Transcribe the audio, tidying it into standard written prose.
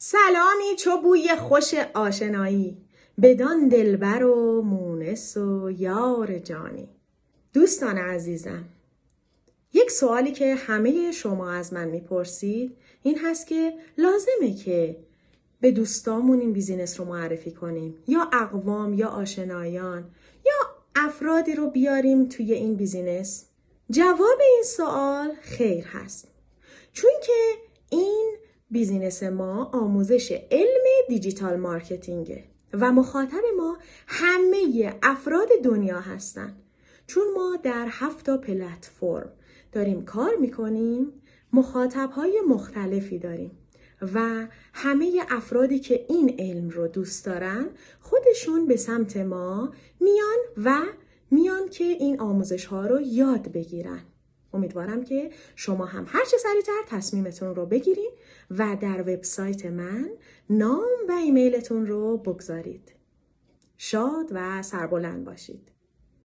سلامی چو بوی خوش آشنایی، بدان دلبر و مونس و یار جانی. دوستان عزیزم، یک سوالی که همه شما از من میپرسید این هست که لازمه که به دوستامون این بیزینس رو معرفی کنیم یا اقوام یا آشنایان یا افرادی رو بیاریم توی این بیزینس؟ جواب این سوال خیر هست، چون که این بیزینس ما آموزش علم دیجیتال مارکتینگه و مخاطب ما همه افراد دنیا هستن، چون ما در 7 پلتفرم داریم کار میکنیم، مخاطبهای مختلفی داریم و همه افرادی که این علم رو دوست دارن خودشون به سمت ما میان که این آموزش ها رو یاد بگیرن. امیدوارم که شما هم هر چه سریعتر تصمیمتون رو بگیرین و در وبسایت من نام و ایمیلتون رو بگذارید. شاد و سربلند باشید.